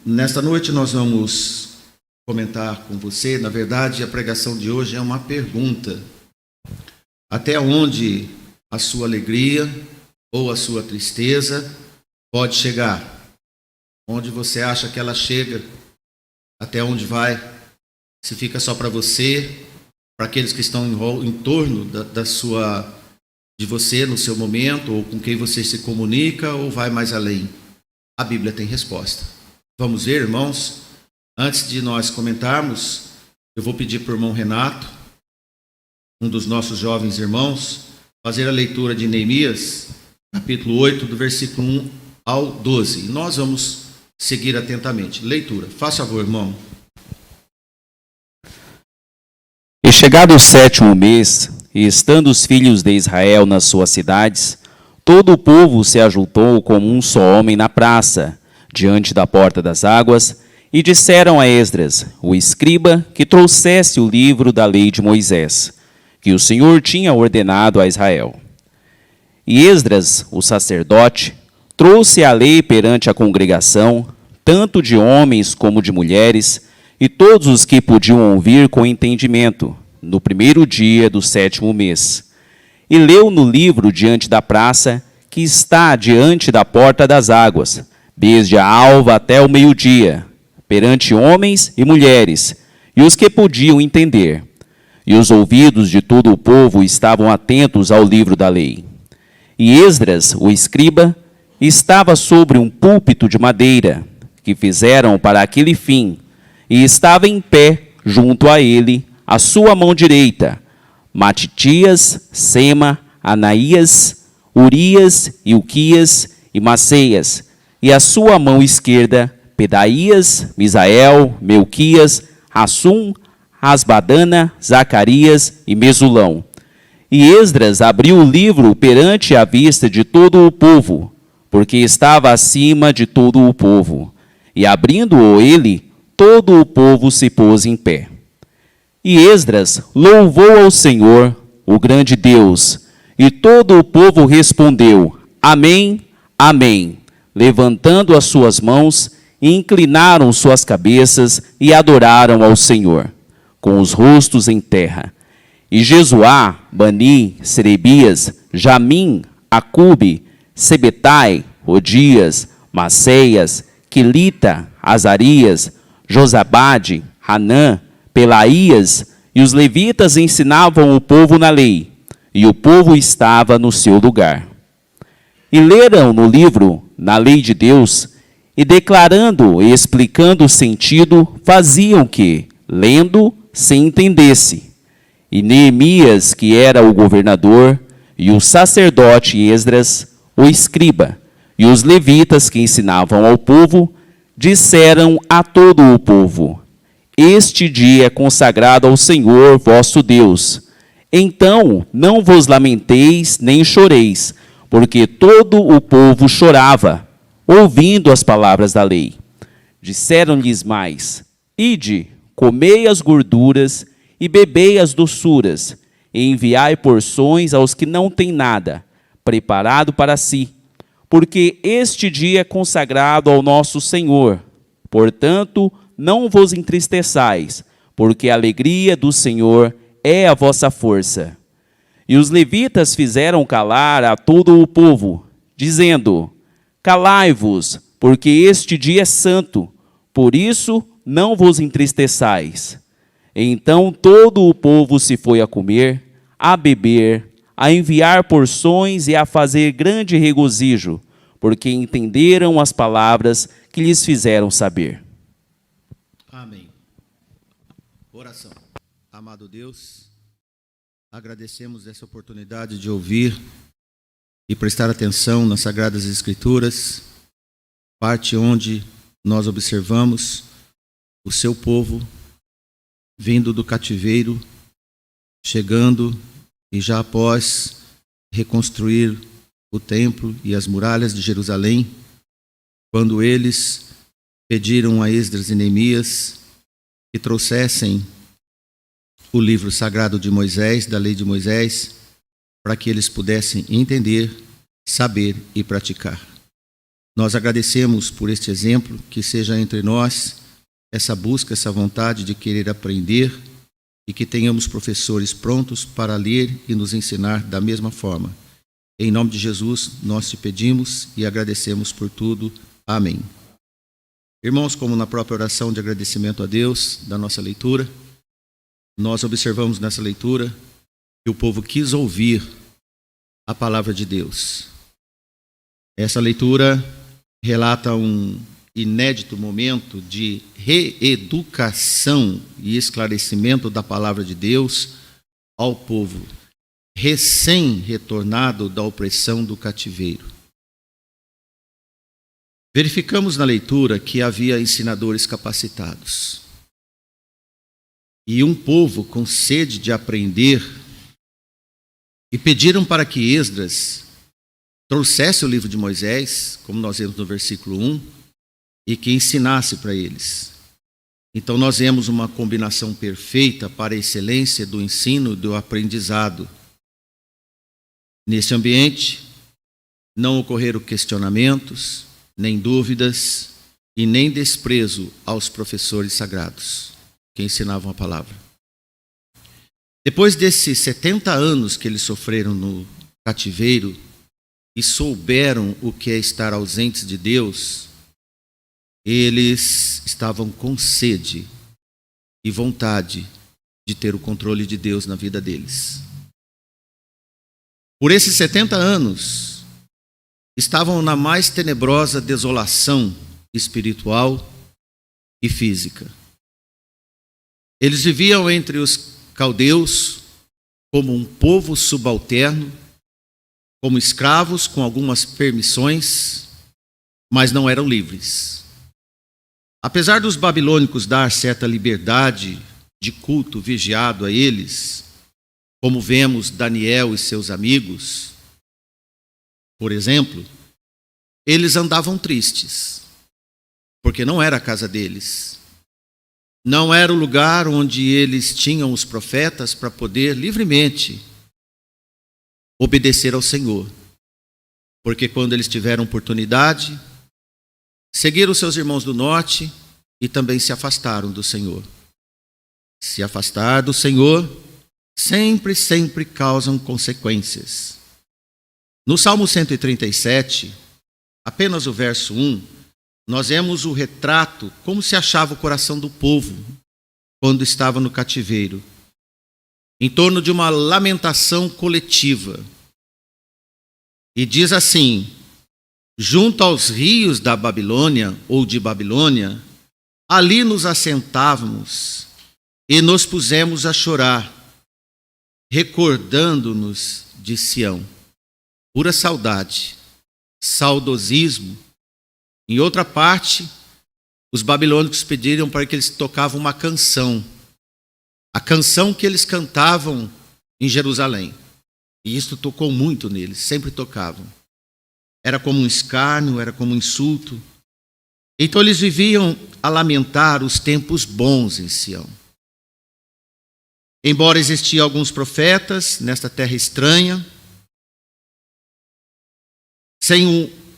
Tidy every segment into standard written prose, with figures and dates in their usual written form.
Nesta noite nós vamos comentar com você. Na verdade, a pregação de hoje é uma pergunta. Até onde a sua alegria ou a sua tristeza pode chegar? Onde você acha que ela chega? Até onde vai? Se fica só para você, para aqueles que estão em torno de você no seu momento, ou com quem você se comunica, ou vai mais além? A Bíblia tem resposta. Vamos ver, irmãos? Antes de nós comentarmos, eu vou pedir para o irmão Renato, um dos nossos jovens irmãos, fazer a leitura de Neemias, capítulo 8, do versículo 1 ao 12. E nós vamos seguir atentamente. Leitura. Faça favor, irmão. E chegado o 7º mês, e estando os filhos de Israel nas suas cidades, todo o povo se ajuntou como um só homem na praça, diante da porta das águas, e disseram a Esdras, o escriba, que trouxesse o livro da lei de Moisés, que o Senhor tinha ordenado a Israel. E Esdras, o sacerdote, trouxe a lei perante a congregação, tanto de homens como de mulheres, e todos os que podiam ouvir com entendimento, no primeiro dia do 7º mês. E leu no livro diante da praça, que está diante da porta das águas, desde a alva até o meio-dia, perante homens e mulheres, e os que podiam entender. E os ouvidos de todo o povo estavam atentos ao livro da lei. E Esdras, o escriba, estava sobre um púlpito de madeira, que fizeram para aquele fim, e estava em pé junto a ele, à sua mão direita, Matitias, Sema, Anaías, Urias, Ilquias e Maceias, e à sua mão esquerda, Pedaías, Misael, Melquias, Assum, Asbadana, Zacarias e Mesulão. E Esdras abriu o livro perante a vista de todo o povo, porque estava acima de todo o povo. E abrindo-o ele, todo o povo se pôs em pé. E Esdras louvou ao Senhor, o grande Deus, e todo o povo respondeu, Amém, Amém, levantando as suas mãos, e inclinaram suas cabeças e adoraram ao Senhor, com os rostos em terra. E Jesuá, Bani, Serebias, Jamim, Acube, Sebetai, Odias, Maceias, Quelita, Azarias, Josabade, Hanã, Pelaías, e os levitas ensinavam o povo na lei, e o povo estava no seu lugar. E leram no livro, na lei de Deus, e declarando e explicando o sentido, faziam que, lendo, se entendesse. E Neemias, que era o governador, e o sacerdote Esdras, o escriba, e os levitas que ensinavam ao povo, disseram a todo o povo, Este dia é consagrado ao Senhor vosso Deus. Então não vos lamenteis nem choreis, porque todo o povo chorava, ouvindo as palavras da lei. Disseram-lhes mais, Ide, comei as gorduras e bebei as doçuras, e enviai porções aos que não têm nada, preparado para si, porque este dia é consagrado ao nosso Senhor. Portanto, não vos entristeçais, porque a alegria do Senhor é a vossa força. E os levitas fizeram calar a todo o povo, dizendo, Calai-vos, porque este dia é santo, por isso não vos entristeçais. Então todo o povo se foi a comer, a beber, a enviar porções e a fazer grande regozijo, porque entenderam as palavras que lhes fizeram saber. Amém. Oração. Amado Deus, agradecemos essa oportunidade de ouvir e prestar atenção nas Sagradas Escrituras, parte onde nós observamos o seu povo vindo do cativeiro, chegando e já após reconstruir o templo e as muralhas de Jerusalém, quando eles pediram a Esdras e Neemias que trouxessem o livro sagrado de Moisés, da lei de Moisés, para que eles pudessem entender, saber e praticar. Nós agradecemos por este exemplo, que seja entre nós essa busca, essa vontade de querer aprender e que tenhamos professores prontos para ler e nos ensinar da mesma forma. Em nome de Jesus, nós te pedimos e agradecemos por tudo. Amém. Irmãos, como na própria oração de agradecimento a Deus da nossa leitura, nós observamos nessa leitura que o povo quis ouvir a palavra de Deus. Essa leitura relata um inédito momento de reeducação e esclarecimento da palavra de Deus ao povo recém-retornado da opressão do cativeiro. Verificamos na leitura que havia ensinadores capacitados e um povo com sede de aprender, e pediram para que Esdras trouxesse o livro de Moisés, como nós vemos no versículo 1, e que ensinasse para eles. Então nós vemos uma combinação perfeita para a excelência do ensino e do aprendizado. Nesse ambiente, não ocorreram questionamentos, nem dúvidas e nem desprezo aos professores sagrados que ensinavam a palavra. Depois desses 70 anos que eles sofreram no cativeiro e souberam o que é estar ausentes de Deus, eles estavam com sede e vontade de ter o controle de Deus na vida deles. Por esses 70 anos, estavam na mais tenebrosa desolação espiritual e física. Eles viviam entre os caldeus como um povo subalterno, como escravos com algumas permissões, mas não eram livres. Apesar dos babilônicos dar certa liberdade de culto vigiado a eles, como vemos Daniel e seus amigos, por exemplo, eles andavam tristes, porque não era a casa deles. Não era o lugar onde eles tinham os profetas para poder livremente obedecer ao Senhor. Porque quando eles tiveram oportunidade, seguiram seus irmãos do norte e também se afastaram do Senhor. Se afastar do Senhor sempre causam consequências. No Salmo 137, apenas o verso 1, nós vemos o retrato, como se achava o coração do povo quando estava no cativeiro, em torno de uma lamentação coletiva. E diz assim: junto aos rios da Babilônia, ou de Babilônia, ali nos assentávamos e nos pusemos a chorar, recordando-nos de Sião. Pura saudade, saudosismo. Em outra parte, os babilônicos pediram para que eles tocavam uma canção, a canção que eles cantavam em Jerusalém. E isso tocou muito neles, sempre tocavam. Era como um escárnio, era como um insulto. Então eles viviam a lamentar os tempos bons em Sião. Embora existiam alguns profetas nesta terra estranha, sem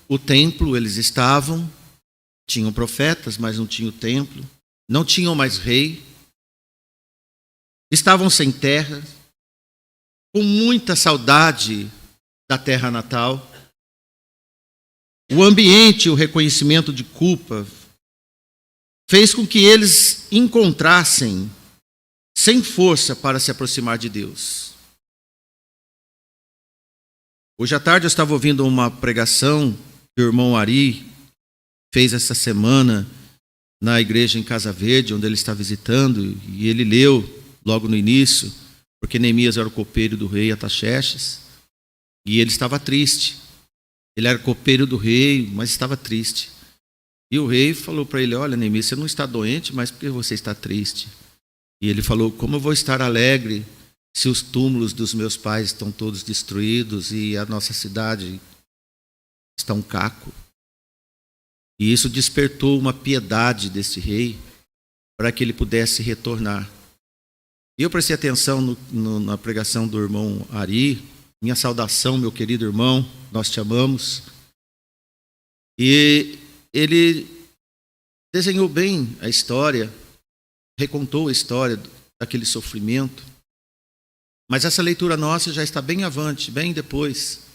o templo eles estavam, tinham profetas, mas não tinham o templo, não tinham mais rei, estavam sem terra, com muita saudade da terra natal. O ambiente, o reconhecimento de culpa, fez com que eles encontrassem sem força para se aproximar de Deus. Hoje à tarde eu estava ouvindo uma pregação que o irmão Ari fez essa semana na igreja em Casa Verde, onde ele está visitando, e ele leu logo no início, porque Neemias era o copeiro do rei Artaxerxes, e ele estava triste. Ele era copeiro do rei, mas estava triste. E o rei falou para ele: olha, Neemias, você não está doente, mas por que você está triste? E ele falou: como eu vou estar alegre se os túmulos dos meus pais estão todos destruídos e a nossa cidade está um caco? E isso despertou uma piedade desse rei para que ele pudesse retornar. E eu prestei atenção na pregação do irmão Ari. Minha saudação, meu querido irmão, nós te amamos. E ele desenhou bem a história, recontou a história daquele sofrimento. Mas essa leitura nossa já está bem avante, bem depois.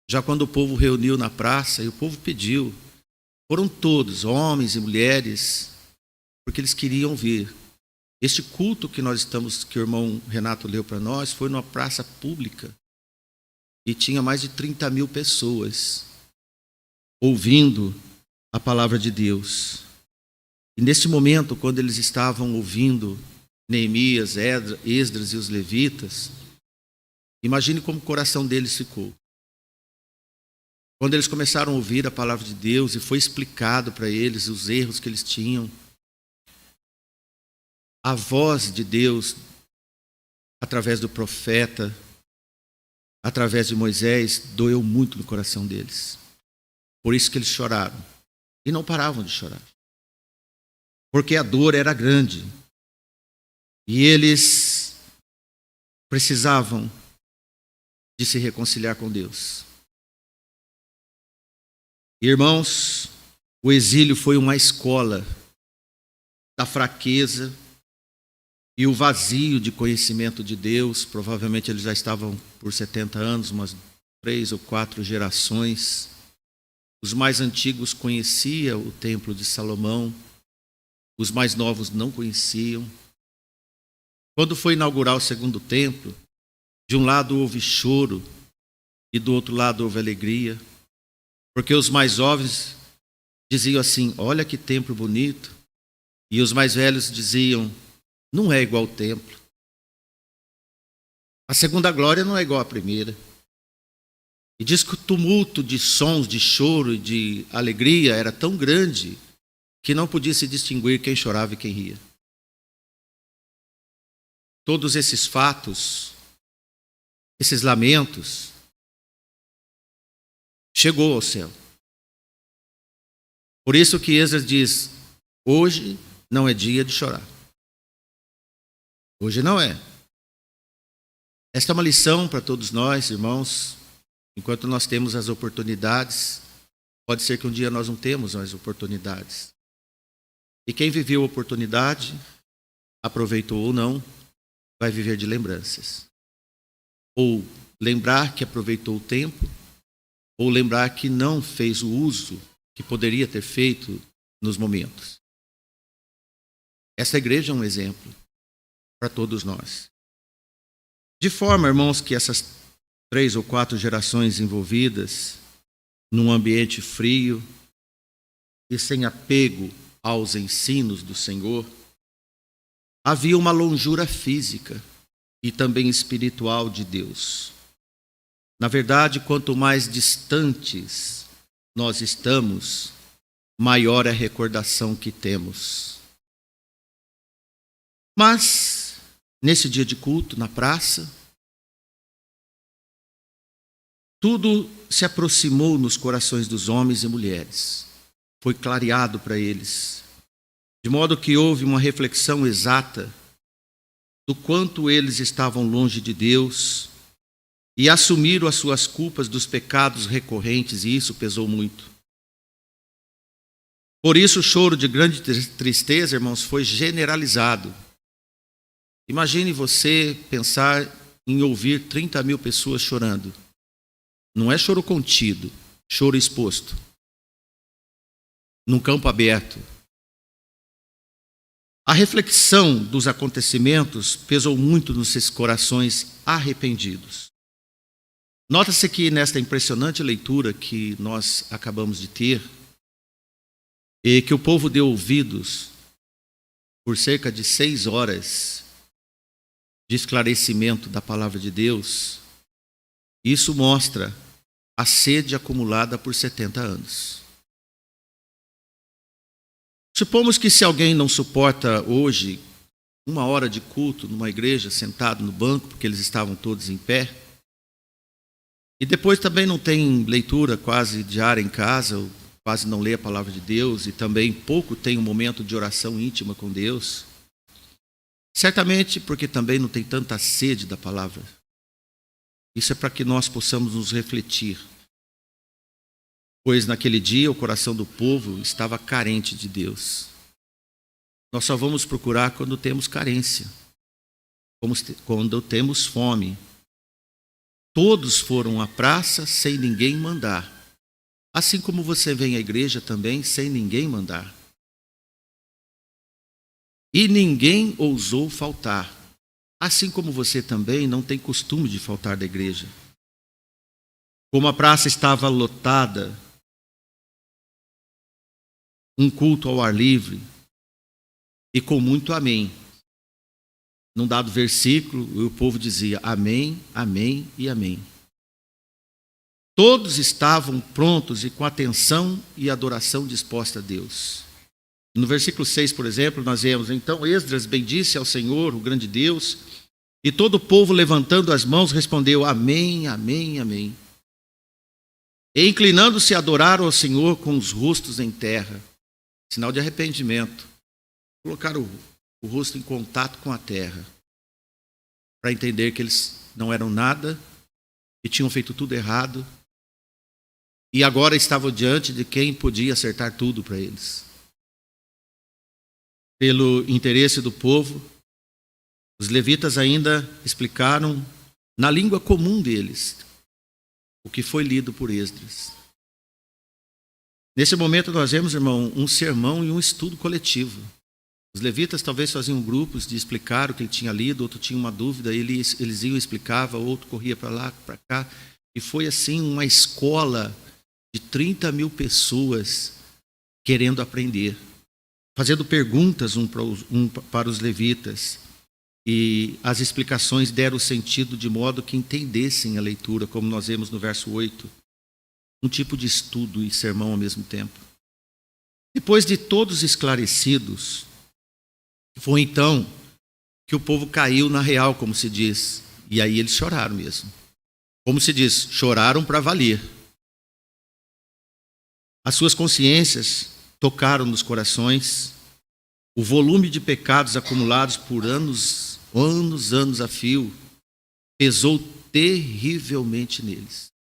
Já quando o povo reuniu na praça e o povo pediu, foram todos, homens e mulheres, porque eles queriam ouvir. Este culto que que o irmão Renato leu para nós, foi numa praça pública e tinha mais de 30 mil pessoas ouvindo a palavra de Deus. E neste momento, quando eles estavam ouvindo Neemias, Esdras e os levitas, imagine como o coração deles ficou. Quando eles começaram a ouvir a palavra de Deus e foi explicado para eles os erros que eles tinham, a voz de Deus, através do profeta, através de Moisés, doeu muito no coração deles. Por isso que eles choraram. E não paravam de chorar. Porque a dor era grande. E eles precisavam de se reconciliar com Deus. Irmãos, o exílio foi uma escola da fraqueza e o vazio de conhecimento de Deus. Provavelmente eles já estavam por 70 anos, umas 3 ou 4 gerações. Os mais antigos conheciam o templo de Salomão, os mais novos não conheciam. Quando foi inaugurar o segundo templo, de um lado houve choro e do outro lado houve alegria, porque os mais jovens diziam assim: olha que templo bonito, e os mais velhos diziam: não é igual ao templo. A segunda glória não é igual à primeira. E diz que o tumulto de sons, de choro e de alegria era tão grande que não podia se distinguir quem chorava e quem ria. Todos esses fatos, esses lamentos, chegou ao céu. Por isso que Esdras diz: hoje não é dia de chorar. Hoje não é. Esta é uma lição para todos nós, irmãos. Enquanto nós temos as oportunidades, pode ser que um dia nós não temos mais oportunidades. E quem viveu a oportunidade, aproveitou ou não, vai viver de lembranças. Ou lembrar que aproveitou o tempo, ou lembrar que não fez o uso que poderia ter feito nos momentos. Essa igreja é um exemplo para todos nós. De forma, irmãos, que essas 3 ou 4 gerações envolvidas num ambiente frio e sem apego aos ensinos do Senhor, havia uma longura física e também espiritual de Deus. Na verdade, quanto mais distantes nós estamos, maior é a recordação que temos. Mas, nesse dia de culto, na praça, tudo se aproximou nos corações dos homens e mulheres. Foi clareado para eles, de modo que houve uma reflexão exata do quanto eles estavam longe de Deus e assumiram as suas culpas dos pecados recorrentes, e isso pesou muito. Por isso o choro de grande tristeza, irmãos, foi generalizado. Imagine você pensar em ouvir 30 mil pessoas chorando. Não é choro contido, choro exposto, num campo aberto. A reflexão dos acontecimentos pesou muito nos seus corações arrependidos. Nota-se que nesta impressionante leitura que nós acabamos de ter, e que o povo deu ouvidos por cerca de 6 horas de esclarecimento da palavra de Deus, isso mostra a sede acumulada por 70 anos. Supomos que se alguém não suporta hoje 1 hora de culto numa igreja, sentado no banco, porque eles estavam todos em pé, e depois também não tem leitura quase diária em casa, ou quase não lê a palavra de Deus, e também pouco tem um momento de oração íntima com Deus, certamente porque também não tem tanta sede da palavra. Isso é para que nós possamos nos refletir. pois naquele dia o coração do povo estava carente de Deus. Nós só vamos procurar quando temos carência, quando temos fome. Todos foram à praça sem ninguém mandar, assim como você vem à igreja também sem ninguém mandar. E ninguém ousou faltar, assim como você também não tem costume de faltar da igreja. Como a praça estava lotada, um culto ao ar livre, e com muito amém. Num dado versículo, o povo dizia amém, amém e amém. Todos estavam prontos e com atenção e adoração disposta a Deus. No versículo 6, por exemplo, nós vemos: então Esdras bendisse ao Senhor, o grande Deus, e todo o povo, levantando as mãos, respondeu amém, amém, amém. E inclinando-se, adoraram ao Senhor com os rostos em terra, sinal de arrependimento. Colocaram o rosto em contato com a terra, para entender que eles não eram nada e tinham feito tudo errado, e agora estavam diante de quem podia acertar tudo para eles. Pelo interesse do povo, os levitas ainda explicaram na língua comum deles o que foi lido por Esdras. Nesse momento nós vemos, irmão, um sermão e um estudo coletivo. Os levitas talvez faziam grupos de explicar o que ele tinha lido, outro tinha uma dúvida, eles iam e explicavam, outro corria para lá, para cá. E foi assim uma escola de 30 mil pessoas querendo aprender, fazendo perguntas para os levitas. E as explicações deram sentido de modo que entendessem a leitura, como nós vemos no verso 8. Um tipo de estudo e sermão ao mesmo tempo. Depois de todos esclarecidos, foi então que o povo caiu na real, como se diz. E aí eles choraram mesmo. Como se diz, choraram para valer. As suas consciências tocaram nos corações. O volume de pecados acumulados por anos a fio pesou terrivelmente neles.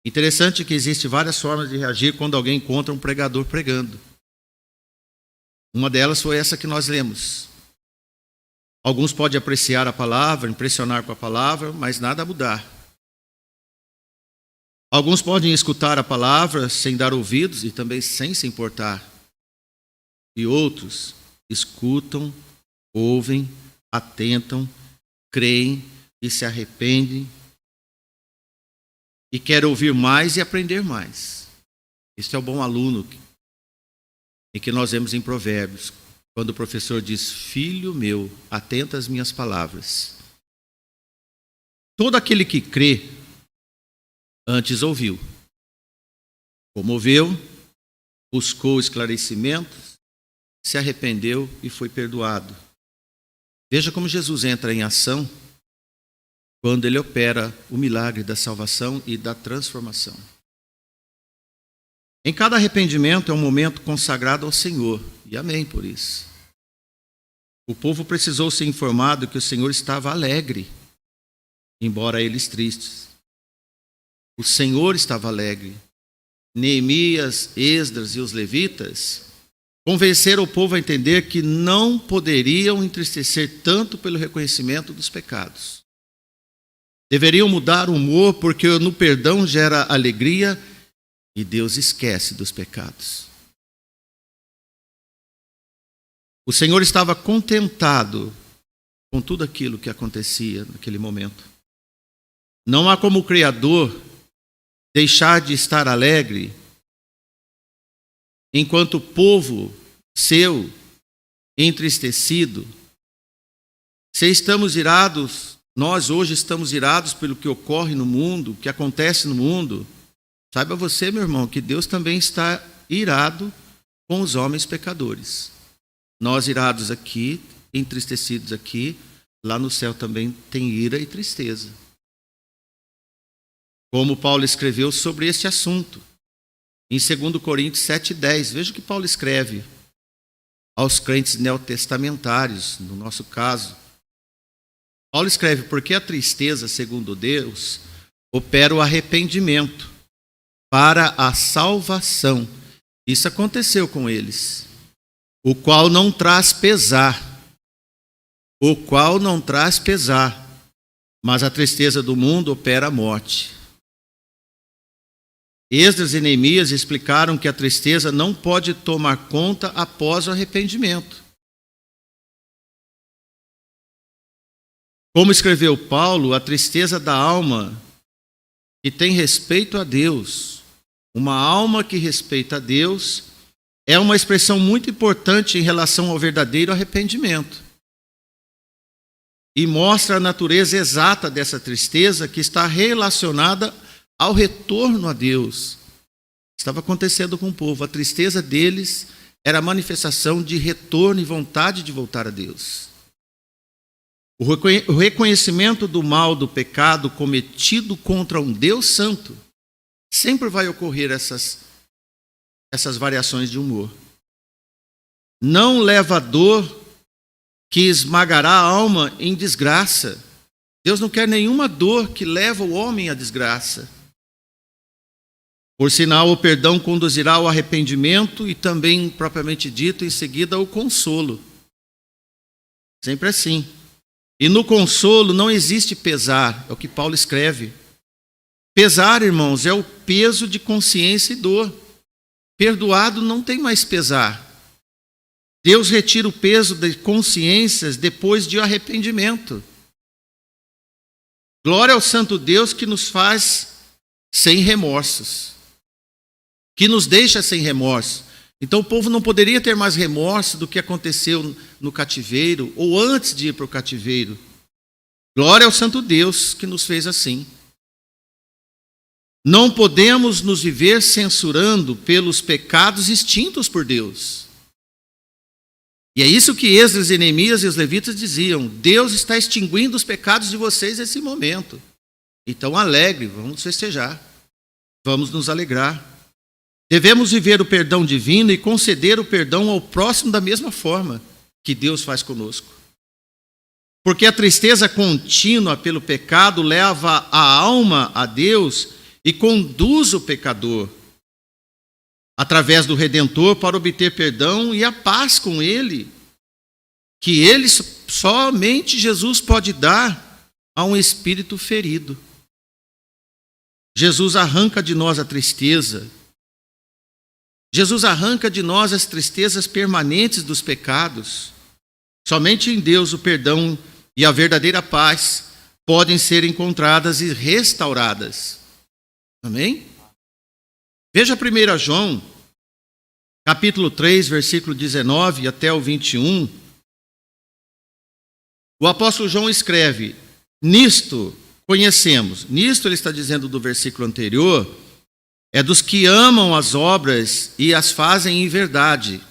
Interessante que existem várias formas de reagir quando alguém encontra um pregador pregando. Uma delas foi essa que nós lemos. Alguns podem apreciar a palavra, impressionar com a palavra, mas nada a mudar. Alguns podem escutar a palavra sem dar ouvidos e também sem se importar. E outros escutam, ouvem, atentam, creem e se arrependem e querem ouvir mais e aprender mais. Este é o bom aluno em que nós vemos em Provérbios, quando o professor diz: filho meu, atenta às minhas palavras. Todo aquele que crê, antes ouviu, comoveu, buscou esclarecimentos, se arrependeu e foi perdoado. Veja como Jesus entra em ação quando ele opera o milagre da salvação e da transformação. Em cada arrependimento é um momento consagrado ao Senhor, e amém por isso. O povo precisou ser informado que o Senhor estava alegre, embora eles tristes. O Senhor estava alegre. Neemias, Esdras e os levitas convenceram o povo a entender que não poderiam entristecer tanto pelo reconhecimento dos pecados. Deveriam mudar o humor, porque no perdão gera alegria e Deus esquece dos pecados. O Senhor estava contentado com tudo aquilo que acontecia naquele momento. Não há como o Criador deixar de estar alegre enquanto o povo seu entristecido. Se estamos irados, nós hoje estamos irados pelo que ocorre no mundo, o que acontece no mundo. Saiba você, meu irmão, que Deus também está irado com os homens pecadores. Nós irados aqui, entristecidos aqui, lá no céu também tem ira e tristeza. Como Paulo escreveu sobre este assunto, em 2 Coríntios 7,10. Veja o que Paulo escreve aos crentes neotestamentários, no nosso caso. Paulo escreve: porque a tristeza, segundo Deus, opera o arrependimento, para a salvação. Isso aconteceu com eles. O qual não traz pesar. O qual não traz pesar. Mas a tristeza do mundo opera a morte. Esdras e Neemias explicaram que a tristeza não pode tomar conta após o arrependimento. Como escreveu Paulo, a tristeza da alma que tem respeito a Deus, uma alma que respeita a Deus, é uma expressão muito importante em relação ao verdadeiro arrependimento. E mostra a natureza exata dessa tristeza que está relacionada ao retorno a Deus. Estava acontecendo com o povo. A tristeza deles era a manifestação de retorno e vontade de voltar a Deus. O reconhecimento do mal, do pecado cometido contra um Deus santo, sempre vai ocorrer essas variações de humor. Não leva a dor que esmagará a alma em desgraça. Deus não quer nenhuma dor que leva o homem à desgraça. Por sinal, o perdão conduzirá ao arrependimento e também, propriamente dito, em seguida ao consolo. Sempre assim. E no consolo não existe pesar, é o que Paulo escreve. Pesar, irmãos, é o peso de consciência e dor. Perdoado não tem mais pesar. Deus retira o peso de consciências depois de arrependimento. Glória ao Santo Deus que nos faz sem remorsos, que nos deixa sem remorso. Então o povo não poderia ter mais remorso do que aconteceu no cativeiro ou antes de ir para o cativeiro. Glória ao Santo Deus que nos fez assim. Não podemos nos viver censurando pelos pecados extintos por Deus. E é isso que Esdras e Neemias e os levitas diziam. Deus está extinguindo os pecados de vocês nesse momento. Então alegre, vamos festejar. Vamos nos alegrar. Devemos viver o perdão divino e conceder o perdão ao próximo da mesma forma que Deus faz conosco. Porque a tristeza contínua pelo pecado leva a alma a Deus e conduz o pecador, através do Redentor, para obter perdão e a paz com Ele, que Ele, somente Jesus pode dar a um espírito ferido. Jesus arranca de nós a tristeza. Jesus arranca de nós as tristezas permanentes dos pecados. Somente em Deus o perdão e a verdadeira paz podem ser encontradas e restauradas. Amém? Veja 1 João, capítulo 3, versículo 19 até o 21. O apóstolo João escreve: nisto conhecemos. Nisto ele está dizendo do versículo anterior, é dos que amam as obras e as fazem em verdade.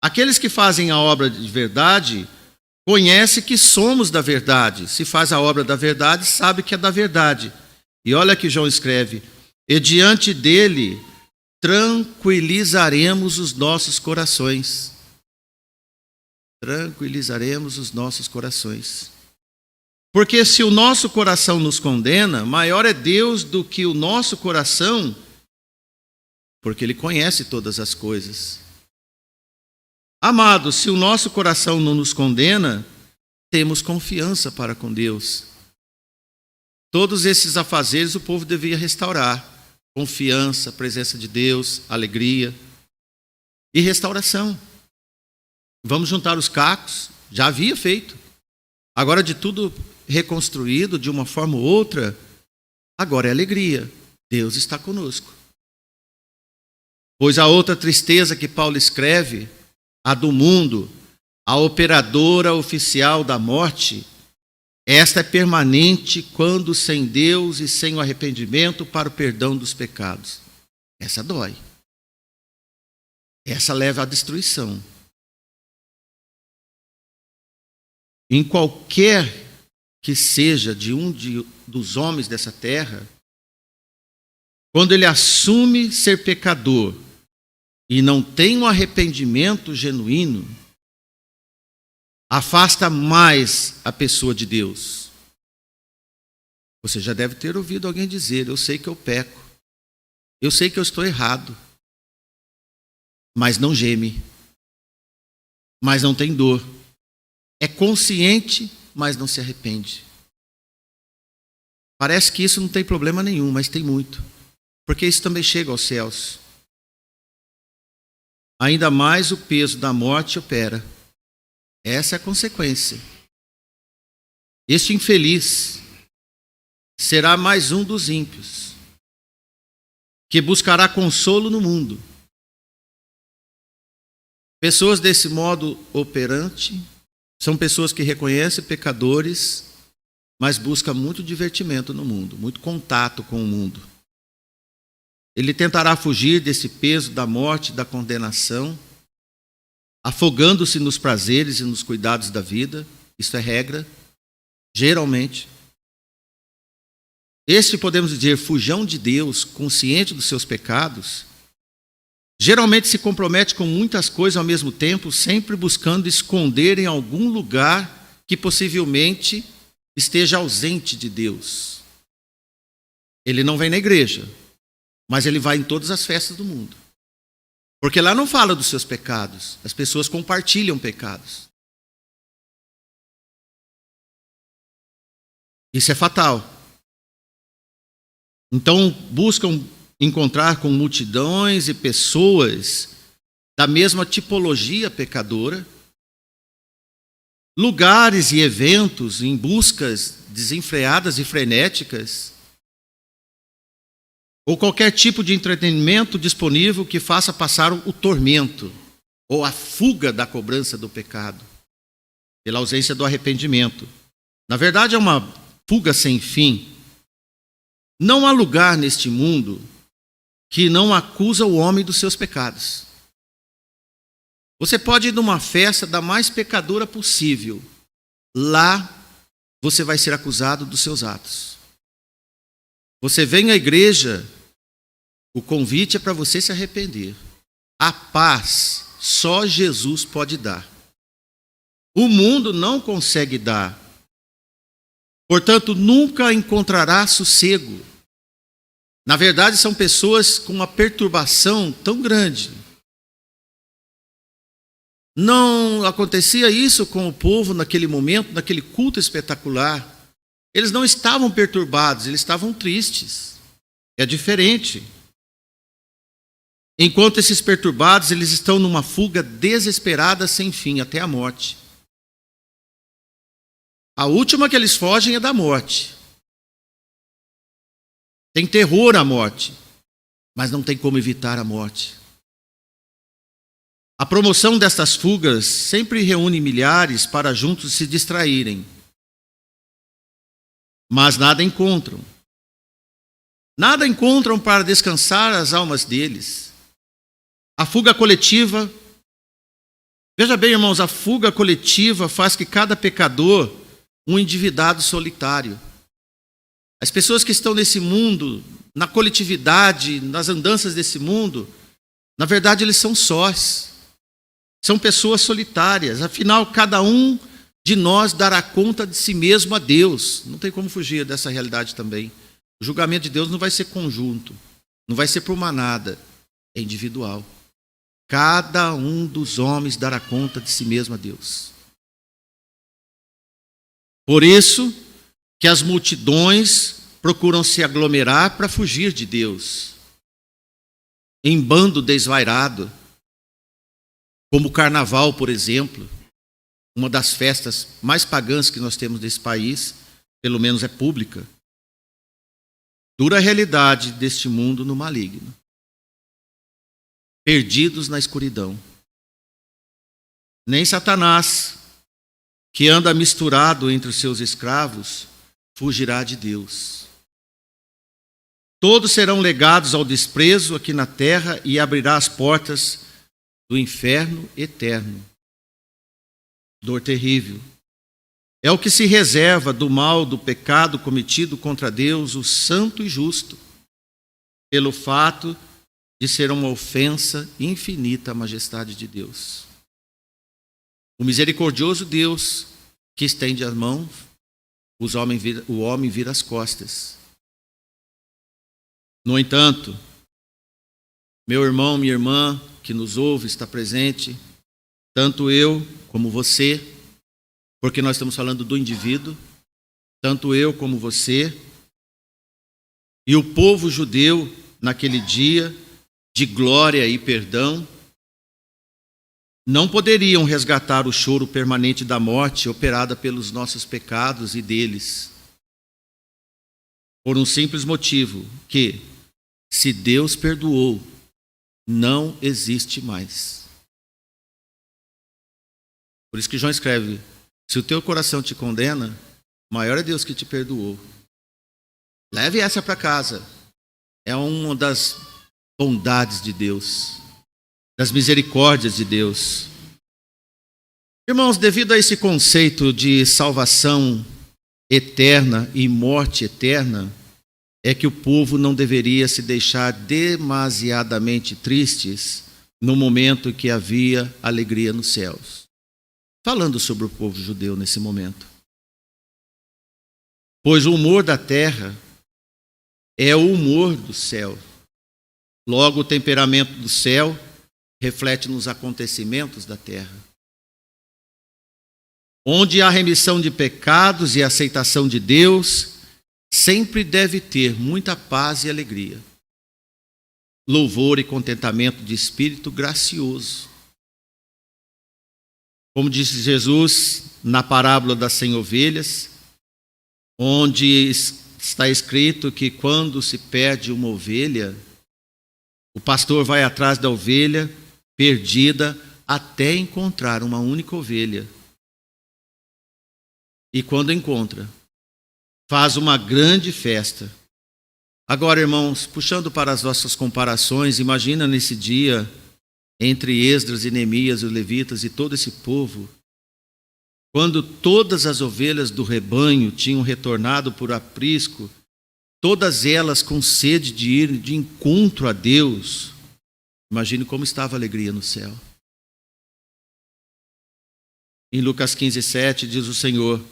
Aqueles que fazem a obra de verdade conhecem que somos da verdade. Se faz a obra da verdade, sabe que é da verdade. E olha que João escreve: e diante dele tranquilizaremos os nossos corações. Tranquilizaremos os nossos corações. Porque se o nosso coração nos condena, maior é Deus do que o nosso coração, porque Ele conhece todas as coisas. Amados, se o nosso coração não nos condena, temos confiança para com Deus. Todos esses afazeres o povo devia restaurar. Confiança, presença de Deus, alegria e restauração. Vamos juntar os cacos, já havia feito. Agora de tudo reconstruído de uma forma ou outra, agora é alegria. Deus está conosco. Pois a outra tristeza que Paulo escreve, a do mundo, a operadora oficial da morte, esta é permanente quando sem Deus e sem o arrependimento para o perdão dos pecados. Essa dói. Essa leva à destruição. Em qualquer que seja dos homens dessa terra, quando ele assume ser pecador e não tem um arrependimento genuíno, afasta mais a pessoa de Deus. Você já deve ter ouvido alguém dizer: eu sei que eu peco, Eu sei que eu estou errado, mas não geme, mas não tem dor. É consciente, mas não se arrepende. Parece que isso não tem problema nenhum, mas tem muito. Porque isso também chega aos céus. Ainda mais o peso da morte opera. Essa é a consequência. Este infeliz será mais um dos ímpios, que buscará consolo no mundo. Pessoas desse modo operante são pessoas que reconhecem pecadores, mas buscam muito divertimento no mundo, muito contato com o mundo. Ele tentará fugir desse peso da morte e da condenação, afogando-se nos prazeres e nos cuidados da vida. Isso é regra, geralmente. Este, podemos dizer, fujão de Deus, consciente dos seus pecados, geralmente se compromete com muitas coisas ao mesmo tempo, sempre buscando esconder em algum lugar que possivelmente esteja ausente de Deus. Ele não vem na igreja, mas ele vai em todas as festas do mundo. Porque lá não fala dos seus pecados, as pessoas compartilham pecados. Isso é fatal. Então buscam encontrar com multidões e pessoas da mesma tipologia pecadora, lugares e eventos em buscas desenfreadas e frenéticas, ou qualquer tipo de entretenimento disponível que faça passar o tormento ou a fuga da cobrança do pecado, pela ausência do arrependimento. Na verdade, é uma fuga sem fim. Não há lugar neste mundo que não acusa o homem dos seus pecados. Você pode ir numa festa da mais pecadora possível. Lá você vai ser acusado dos seus atos. Você vem à igreja, o convite é para você se arrepender. A paz só Jesus pode dar. O mundo não consegue dar. Portanto, nunca encontrará sossego. Na verdade, são pessoas com uma perturbação tão grande. Não acontecia isso com o povo naquele momento, naquele culto espetacular. Eles não estavam perturbados, eles estavam tristes. É diferente. Enquanto esses perturbados, eles estão numa fuga desesperada sem fim, até a morte. A última que eles fogem é da morte. Tem terror à morte, mas não tem como evitar a morte. A promoção destas fugas sempre reúne milhares para juntos se distraírem. Mas nada encontram. Nada encontram para descansar as almas deles. A fuga coletiva, veja bem, irmãos, a fuga coletiva faz que cada pecador um endividado solitário. As pessoas que estão nesse mundo, na coletividade, nas andanças desse mundo, na verdade eles são sós. São pessoas solitárias. Afinal, cada um de nós dará conta de si mesmo a Deus. Não tem como fugir dessa realidade também. O julgamento de Deus não vai ser conjunto, não vai ser por manada, é individual. Cada um dos homens dará conta de si mesmo a Deus. Por isso que as multidões procuram se aglomerar para fugir de Deus. Em bando desvairado, como o carnaval, por exemplo, uma das festas mais pagãs que nós temos nesse país, pelo menos é pública. Dura realidade deste mundo no maligno. Perdidos na escuridão. Nem Satanás, que anda misturado entre os seus escravos, fugirá de Deus. Todos serão legados ao desprezo aqui na terra e abrirá as portas do inferno eterno. Dor terrível. É o que se reserva do mal, do pecado cometido contra Deus, o santo e justo, pelo fato de ser uma ofensa infinita à majestade de Deus. O misericordioso Deus que estende as mãos, o homem vira as costas. No entanto, Meu irmão, minha irmã, que nos ouve, está presente, tanto eu como você, porque nós estamos falando do indivíduo, tanto eu como você, e o povo judeu, naquele dia de glória e perdão, não poderiam resgatar o choro permanente da morte operada pelos nossos pecados e deles, por um simples motivo, que, se Deus perdoou, não existe mais. Por isso que João escreve, se o teu coração te condena, maior é Deus que te perdoou. Leve essa para casa. É uma das bondades de Deus, das misericórdias de Deus. Irmãos, devido a esse conceito de salvação eterna e morte eterna, é que o povo não deveria se deixar demasiadamente tristes no momento que havia alegria nos céus. Falando sobre o povo judeu nesse momento. Pois o humor da terra é o humor do céu. Logo, o temperamento do céu reflete nos acontecimentos da terra. Onde há remissão de pecados e aceitação de Deus, sempre deve ter muita paz e alegria, louvor e contentamento de espírito gracioso. Como disse Jesus na parábola das 100 ovelhas, onde está escrito que quando se perde uma ovelha, o pastor vai atrás da ovelha perdida até encontrar uma única ovelha. E quando encontra, faz uma grande festa. Agora, irmãos, puxando para as nossas comparações, imagina nesse dia, entre Esdras e Neemias, os levitas e todo esse povo, quando todas as ovelhas do rebanho tinham retornado por aprisco, todas elas com sede de ir de encontro a Deus. Imagine como estava a alegria no céu. Em Lucas 15:7 diz o Senhor,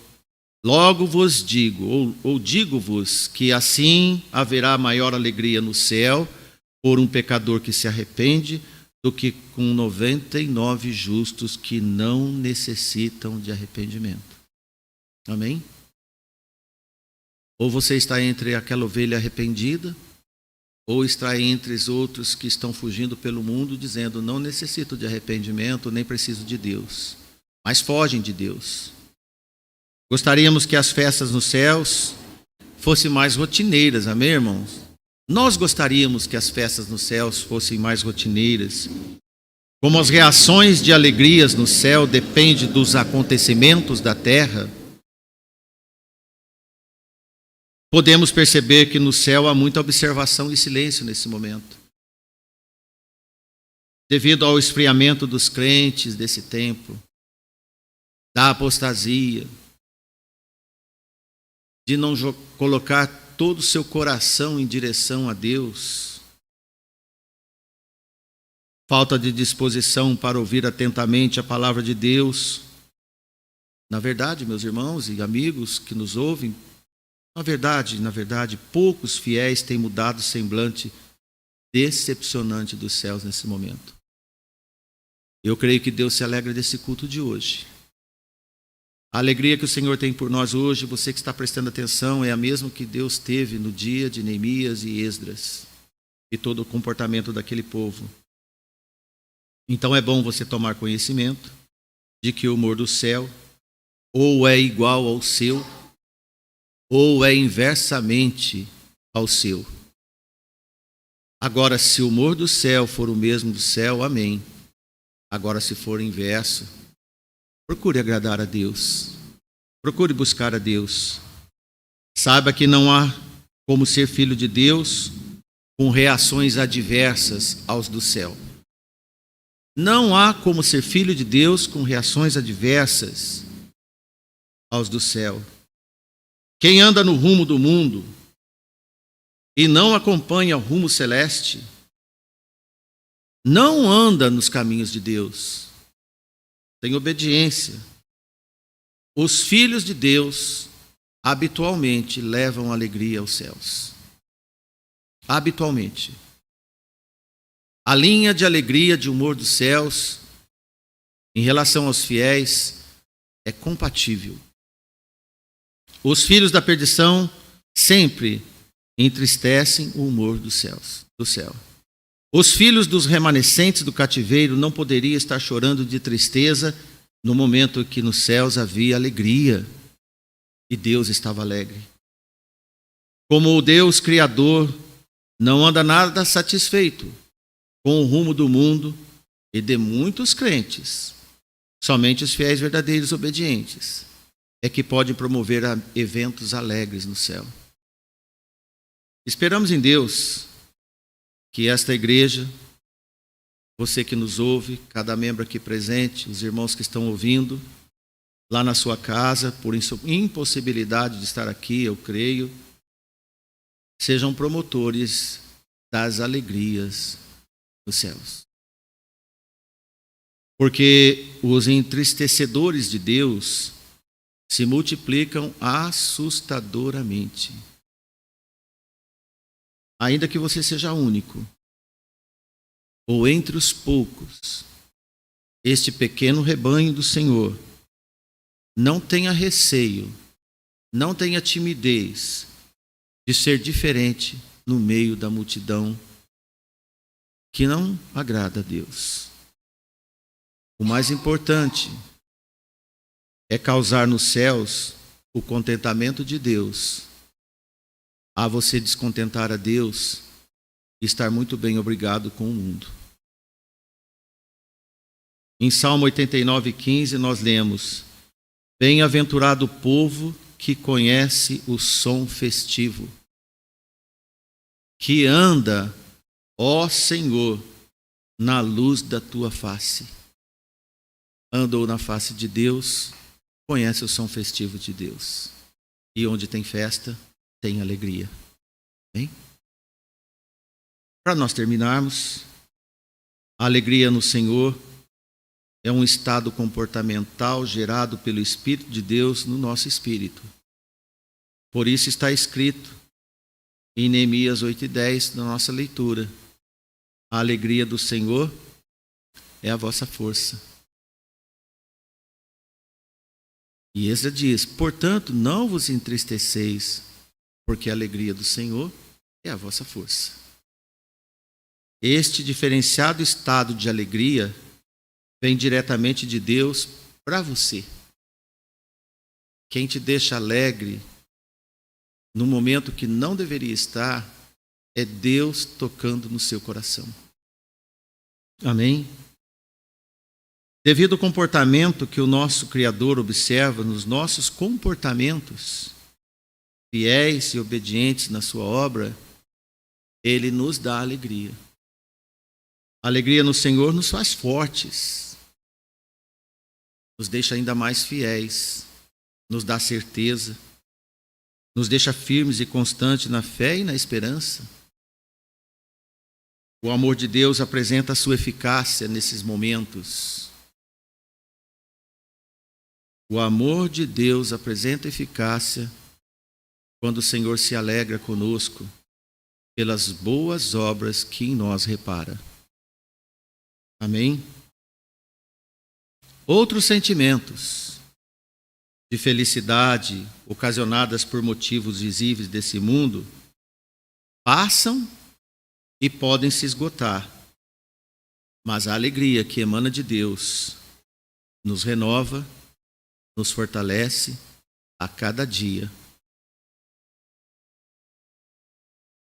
logo vos digo, ou digo-vos, que assim haverá maior alegria no céu por um pecador que se arrepende, do que com 99 justos que não necessitam de arrependimento. Amém? Ou você está entre aquela ovelha arrependida, ou está entre os outros que estão fugindo pelo mundo, dizendo, não necessito de arrependimento, nem preciso de Deus, mas fogem de Deus. Gostaríamos que as festas nos céus fossem mais rotineiras, amém, irmãos? Nós gostaríamos que as festas nos céus fossem mais rotineiras. Como as reações de alegrias no céu dependem dos acontecimentos da terra, podemos perceber que no céu há muita observação e silêncio nesse momento. Devido ao esfriamento dos crentes desse tempo, da apostasia, de não colocar todo o seu coração em direção a Deus, falta de disposição para ouvir atentamente a palavra de Deus. Na verdade, meus irmãos e amigos que nos ouvem, na verdade, poucos fiéis têm mudado o semblante decepcionante dos céus nesse momento. Eu creio que Deus se alegra desse culto de hoje. A alegria que o Senhor tem por nós hoje, você que está prestando atenção, é a mesma que Deus teve no dia de Neemias e Esdras e todo o comportamento daquele povo. Então é bom você tomar conhecimento de que o humor do céu ou é igual ao seu, ou é inversamente ao seu. Agora, se o humor do céu for o mesmo do céu, amém. Agora, se for inverso, procure agradar a Deus. Procure buscar a Deus. Saiba que não há como ser filho de Deus com reações adversas aos do céu. Não há como ser filho de Deus com reações adversas aos do céu. Quem anda no rumo do mundo e não acompanha o rumo celeste, não anda nos caminhos de Deus. Tem obediência. Os filhos de Deus habitualmente levam alegria aos céus. Habitualmente. A linha de alegria, de humor dos céus, em relação aos fiéis, é compatível. Os filhos da perdição sempre entristecem o humor dos céus, do céu. Os filhos dos remanescentes do cativeiro não poderiam estar chorando de tristeza no momento que nos céus havia alegria e Deus estava alegre. Como o Deus Criador não anda nada satisfeito com o rumo do mundo e de muitos crentes, somente os fiéis verdadeiros obedientes é que podem promover eventos alegres no céu. Esperamos em Deus que esta igreja, você que nos ouve, cada membro aqui presente, os irmãos que estão ouvindo, lá na sua casa, por impossibilidade de estar aqui, eu creio, sejam promotores das alegrias dos céus. Porque os entristecedores de Deus se multiplicam assustadoramente. Ainda que você seja único, ou entre os poucos, este pequeno rebanho do Senhor, não tenha receio, não tenha timidez de ser diferente no meio da multidão que não agrada a Deus. O mais importante é causar nos céus o contentamento de Deus, a você descontentar a Deus e estar muito bem obrigado com o mundo. Em Salmo 89:15 nós lemos: Bem-aventurado o povo que conhece o som festivo, que anda, ó Senhor, na luz da tua face. Andou na face de Deus, conhece o som festivo de Deus. E onde tem festa, tem alegria. Bem? Para nós terminarmos, a alegria no Senhor é um estado comportamental gerado pelo Espírito de Deus no nosso espírito. Por isso está escrito em Neemias 8:10, na nossa leitura: a alegria do Senhor é a vossa força. E Esdras diz: portanto, não vos entristeceis, porque a alegria do Senhor é a vossa força. Este diferenciado estado de alegria vem diretamente de Deus para você. Quem te deixa alegre no momento que não deveria estar é Deus tocando no seu coração. Amém? Devido ao comportamento que o nosso Criador observa nos nossos comportamentos, fiéis e obedientes na sua obra, Ele nos dá alegria. A alegria no Senhor nos faz fortes, nos deixa ainda mais fiéis, nos dá certeza, nos deixa firmes e constantes na fé e na esperança. O amor de Deus apresenta a sua eficácia nesses momentos. O amor de Deus apresenta eficácia quando o Senhor se alegra conosco pelas boas obras que em nós repara. Amém? Outros sentimentos de felicidade ocasionadas por motivos visíveis desse mundo passam e podem se esgotar. Mas a alegria que emana de Deus nos renova, nos fortalece a cada dia.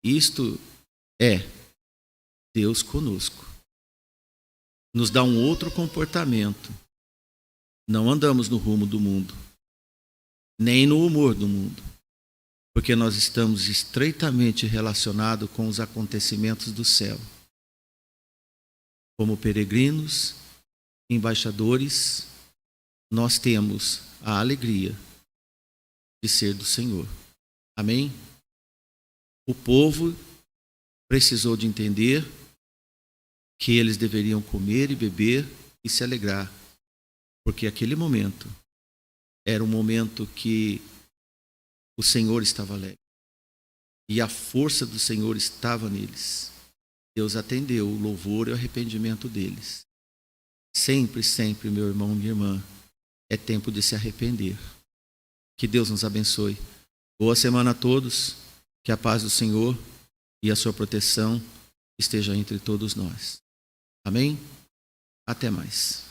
Isto é Deus conosco. Nos dá um outro comportamento. Não andamos no rumo do mundo, nem no humor do mundo, porque nós estamos estreitamente relacionados com os acontecimentos do céu. Como peregrinos, embaixadores, nós temos a alegria de ser do Senhor. Amém? O povo precisou de entender que eles deveriam comer e beber e se alegrar, porque aquele momento era um momento que o Senhor estava alegre e a força do Senhor estava neles. Deus atendeu o louvor e o arrependimento deles. Sempre, sempre, meu irmão, minha irmã, é tempo de se arrepender. Que Deus nos abençoe. Boa semana a todos. Que a paz do Senhor e a sua proteção esteja entre todos nós. Amém? Até mais.